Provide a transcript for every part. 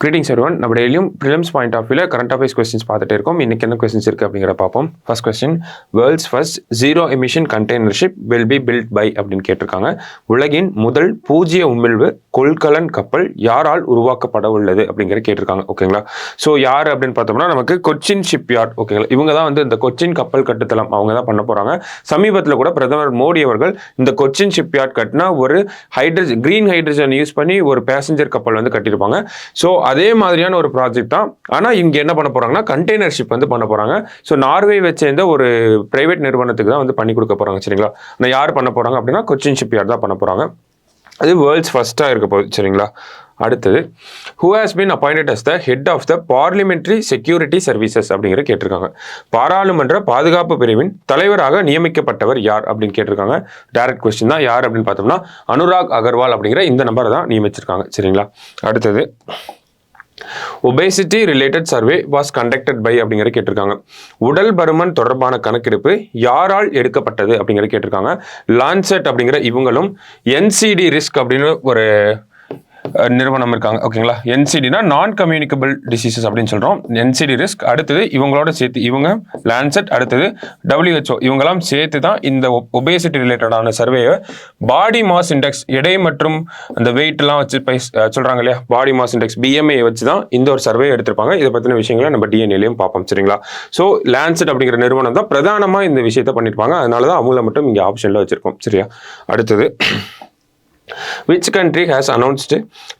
Greetings everyone. நம்ம டெய்லியும் prelims point of வியூல கரண்ட் அஃபேர்ஸ் கொஸ்டின்ஸ் பார்த்துட்டே இருக்கோம். இன்னைக்கு என்ன கொஸ்டின்ஸ் இருக்கு அப்படிங்கிற பார்ப்போம். First question, world's first zero emission container ship will be build by அப்படின்னு கேட்டிருக்காங்க. உலகின் முதல் பூஜ்ஜிய உமிழ்வு கொள்கலன் கப்பல் யாரால் உருவாக்கப்பட உள்ளது அப்படிங்கிற கேட்டிருக்காங்க. ஓகேங்களா? ஸோ யார் அப்படின்னு பார்த்தோம்னா நமக்கு கொச்சின் ஷிப் யார்ட். ஓகேங்களா? இவங்க தான் வந்து இந்த கொச்சின் கப்பல் கட்டுத்தளம் அவங்க தான் பண்ண போறாங்க. சமீபத்தில் கூட பிரதமர் மோடி அவர்கள் இந்த கொச்சின் ஷிப் யார்ட் கட்டினா ஒரு கிரீன் ஹைட்ரஜன் யூஸ் பண்ணி ஒரு பேசஞ்சர் கப்பல் வந்து கட்டியிருப்பாங்க. ஸோ அதே மாதிரியான ஒரு ப்ராஜெக்ட் தான். ஆனால் இங்க என்ன பண்ண போறாங்கன்னா கண்டெய்னர் ஷிப் வந்து பண்ண போறாங்க. ஸோ நார்வே சேர்ந்த ஒரு பிரைவேட் நிறுவனத்துக்கு தான் வந்து பண்ணி கொடுக்க போறாங்க. சரிங்களா? நான் யார் பண்ண போறாங்க அப்படின்னா கொச்சின் ஷிப் யார்ட் தான் பண்ண போறாங்க. அது வேர்ல்ட்ஸ் ஃபர்ஸ்டா இருக்க போகுது. சரிங்களா? அடுத்தது, who has been appointed as the head of the parliamentary security services அப்படிங்கிற கேட்டிருக்காங்க. பாராளுமன்ற பாதுகாப்பு பிரிவின் தலைவராக நியமிக்கப்பட்டவர் யார் அப்படின்னு கேட்டிருக்காங்க. டைரக்ட் கொஸ்டின் தான். யார் அப்படின்னு பார்த்தோம்னா அனுராக் அகர்வால் அப்படிங்கிற இந்த நம்பரை தான் நியமிச்சிருக்காங்க. சரிங்களா? அடுத்தது, obesity related survey was conducted by அப்படிங்கிற கேட்டிருக்காங்க. உடல் பருமன் தொடர்பான கணக்கெடுப்பு யாரால் எடுக்கப்பட்டது அப்படிங்கிற கேட்டிருக்காங்க. லான்செட் அப்படிங்கிற இவங்களும் என்சிடி ரிஸ்க் அப்படின்னு ஒரு நிறுவனம் இருக்காங்க. ஓகேங்களா? என்சிடினா நான் கம்யூனிகபிள் டிசீசஸ் அப்படின்னு சொல்றோம். என்சிடி ரிஸ்க், அடுத்தது இவங்களோட சேர்த்து இவங்க லான்செட், அடுத்தது WHO, இவங்கெல்லாம் சேர்த்து தான் இந்த ஒபேசிட்டி ரிலேட்டடான சர்வேயை பாடி மாஸ் இண்டெக்ஸ், எடை மற்றும் அந்த வெயிட் எல்லாம் வச்சு சொல்றாங்க இல்லையா, பாடி மாஸ் இண்டெக்ஸ் BMI வச்சு தான் இந்த ஒரு சர்வே எடுத்திருப்பாங்க. இதை பத்தின விஷயங்களை நம்ம டிஎன்ஏலையும் பார்ப்போம். சரிங்களா? ஸோ லான்செட் அப்படிங்கிற நிறுவனம் தான் பிரதானமா இந்த விஷயத்தை பண்ணிருப்பாங்க. அதனாலதான் அவங்கள மட்டும் இங்க ஆப்ஷன்ல வச்சிருக்கோம். சரியா? அடுத்தது, which country has announced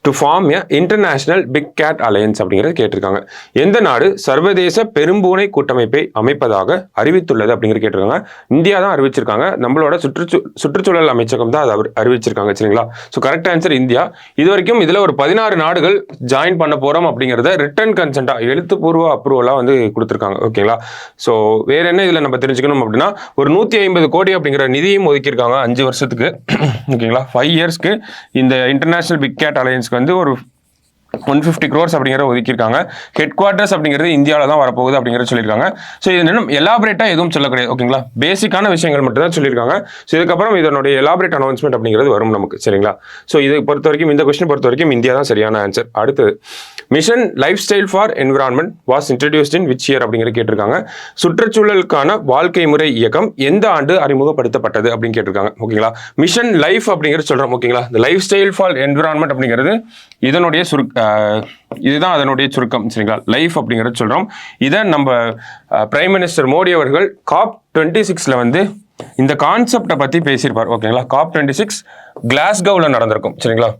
to form a international big cat alliance அப்படிங்கிறது கேட்டிருக்காங்க. எந்த நாடு சர்வதேச பெரும்பூனை கூட்டமைப்பை அமைப்பதாக அறிவித்துள்ளது அப்படிங்கிறது கேட்டிருக்காங்க. இந்தியா தான் அறிவிச்சிருக்காங்க. நம்மளோட சுற்றுச்சூழல் அமைச்சகம் தான் அதை அறிவிச்சிருக்காங்க. சரிங்களா? So correct answer India. இது வரைக்கும் இதுல ஒரு 16 நாடுகள் ஜாயின் பண்ண போறோம் அப்படிங்கிறத ரிட்டன் கன்சென்டா எழுத்துப்பூர்வ அப்ரூவலா வந்து கொடுத்துருக்காங்க. ஓகேங்களா? ஸோ வேற என்ன இதுல நம்ம தெரிஞ்சுக்கணும் அப்படின்னா ஒரு 150 கோடி அப்படிங்கிற நிதியும் ஒதுக்கியிருக்காங்க 5 வருஷத்துக்கு. ஓகேங்களா? 5 இயர்ஸ் இந்த இன்டர்நேஷனல் பிக் கேட் அலையன்ஸ்க்கு வந்து ஒரு 150 crores அப்படிங்கிற ஒதுக்கியிருக்காங்க. ஹெட் குவார்டர்ஸ் அப்படிங்கிறது இந்தியாவில் தான் வரப்போகுது அப்படிங்கிறது சொல்லியிருக்காங்க. ஸோ இது இன்னும் எலாபரேட்டா எதுவும் சொல்ல கிடையாது. ஓகேங்களா? பேசிக்கான விஷயங்கள் மட்டும் தான் சொல்லியிருக்காங்க. ஸோ இதுக்கப்புறம் இதனுடைய எலாபரேட் அனௌன்ஸ்மெண்ட் அப்படிங்கிறது வரும் நமக்கு. சரிங்களா? ஸோ இதை பொறுத்த வரைக்கும், இந்த கொஸ்டின் பொறுத்த வரைக்கும் இந்தியா தான் சரியான ஆன்சர். அடுத்தது, mission life style for environment was introduced in which year அப்படிங்கிற கேட்டிருக்காங்க. சுற்றுச்சூழலுக்கான வாழ்க்கை முறை இயக்கம் எந்த ஆண்டு அறிமுகப்படுத்தப்பட்டது அப்படின்னு கேட்டிருக்காங்க. ஓகேங்களா? மிஷன் லைஃப் அப்படிங்கிறது சொல்றோம். ஓகேங்களா? இந்த லைஃப் ஸ்டைல் ஃபார் என்விரான்மெண்ட் அப்படிங்கிறது இதனுடைய இதுதான் அதனுடைய சுருக்கம். சரிங்களா? லைஃப் அப்படிங்கிறது சொல்றோம். இதை நம்ம பிரைம் மினிஸ்டர் மோடி அவர்கள் COP26ல வந்து இந்த கான்செப்டை பத்தி பேசியிருப்பார். ஓகேங்களா? COP26 கிளாஸ்கோவில் நடந்திருக்கும். சரிங்களா?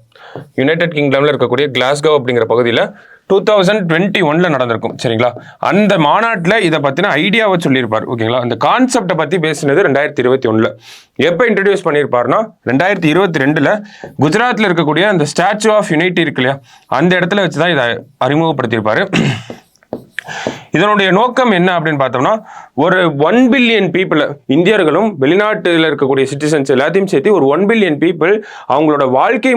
யுனைடெட் கிங்டம்ல இருக்கக்கூடிய கிளாஸ்கோ அப்படிங்கிற பகுதியில் 2021ல நடந்திருக்கும். சரிங்களா? அந்த மாநாட்டில் இதை பத்தின ஐடியாவை சொல்லியிருப்பார். ஓகேங்களா? அந்த கான்செப்டை பத்தி பேசினது 2021ல. எப்போ இன்ட்ரடியூஸ் பண்ணியிருப்பாருன்னா 2022ல குஜராத்தில் இருக்கக்கூடிய அந்த ஸ்டாச்சு ஆஃப் யூனிட்டி இருக்கு இல்லையா, அந்த இடத்துல வச்சுதான் இதை அறிமுகப்படுத்தியிருப்பாரு. இதனுடைய நோக்கம் என்ன அப்படின்னு பார்த்தோம்னா ஒரு 1 பில்லியன் பீப்புள், இந்தியர்களும் வெளிநாட்டில் இருக்கக்கூடிய சிட்டிசன்ஸ் எல்லாத்தையும் சேர்த்து ஒரு 1 பில்லியன் பீப்புள் அவங்களோட வாழ்க்கை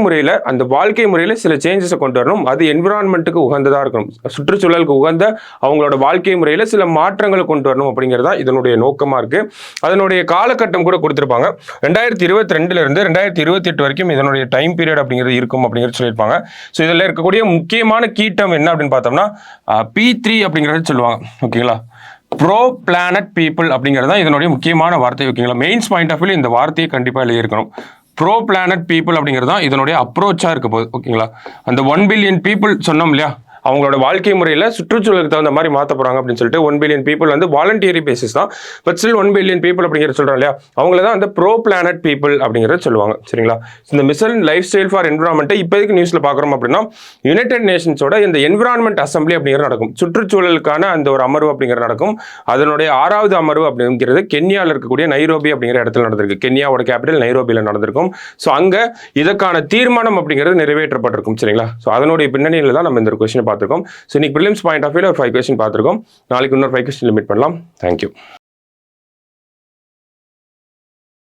முறையில் சில சேஞ்சஸை கொண்டு வரணும். அது என்விரான்மெண்ட்டுக்கு உகந்ததாக இருக்கணும், சுற்றுச்சூழலுக்கு உகந்த அவங்களோட வாழ்க்கை முறையில் சில மாற்றங்களை கொண்டு வரணும் அப்படிங்கிறதா இதனுடைய நோக்கமாக இருக்கு. அதனுடைய காலகட்டம் கூட கொடுத்துருப்பாங்க. 2022ல இருந்து 2028 வரைக்கும் இதனுடைய டைம் பீரியட் அப்படிங்கிறது இருக்கும் அப்படிங்கிறது சொல்லியிருப்பாங்க. ஸோ இதில் இருக்கக்கூடிய முக்கியமான கீட்டம் என்ன அப்படின்னு பார்த்தோம்னா P3 அப்படிங்கிறது சொல்லுவாங்க. ஓகேங்களா? ப்ரோ பிளானட் பீப்புள் அப்படிங்கிறது தான் இதனுடைய முக்கியமான வார்த்தை. ஓகேங்களா? மெயின்ஸ் பாயிண்ட் ஆஃப் வியூ இந்த வார்த்தையை கண்டிப்பாக எழுதியிருக்கணும். ப்ரோ பிளானட் பீப்புள் அப்படிங்கிறது தான் இதனுடைய அப்ரோச்சா இருக்க போகுது. ஓகேங்களா? அந்த 1 பில்லியன் பீப்புள் சொன்னோம் இல்லையா, அவங்களோட வாழ்க்கை முறையில் சுற்றுச்சூழலுக்கு தகுந்த மாதிரி மாற்ற போறாங்க அப்படின்னு சொல்லிட்டு 1 பில்லியன் பீப்புள் வந்து வாலண்டியரி பேசிஸ் தான். பட் ஸ்டில் 1 பில்லியன் பீப்புள் அப்படிங்கிறது சொல்றோம் இல்லையா, அவங்கள தான் அந்த ப்ரோ பிளானட் பீப்புள் அப்படிங்கிறத சொல்லுவாங்க. சரிங்களா? இந்த mission life style for environment இப்போதைக்கு நியூஸ்ல பார்க்குறோம் அப்படின்னா யுனைடெட் நேஷன்ஸோட இந்த என்விரான்மெண்ட் அசம்பிளி அப்படிங்கிறது நடக்கும். சுற்றுச்சூழலுக்கான அந்த ஒரு அமர்வு அப்படிங்கிறது நடக்கும். அதனுடைய 6வது அமர்வு அப்படிங்கிறது கென்யாவில் இருக்கக்கூடிய நைரோபி அப்படிங்கிற இடத்துல நடந்திருக்கு. கென்யாவோட கேபிட்டல் நைரோபியில் நடந்திருக்கும். ஸோ அங்க இதற்கான தீர்மானம் அப்படிங்கிறது நிறைவேற்றப்பட்டிருக்கும். சரிங்களா? ஸோ அதனுடைய பின்னணியில் தான் நம்ம இந்த கொஸ்டின் பார்த்திருக்கோம். ஸோ இன்னைக்கு ப்ரிலிம்ஸ் பாயிண்ட் ஆஃப் வியூல ஒரு 5 கொஸ்டின் பார்த்திருக்கோம். நாளைக்கு இன்னொரு 5 கொஸ்டின் லிமிட் பண்ணலாம். தேங்க்யூ.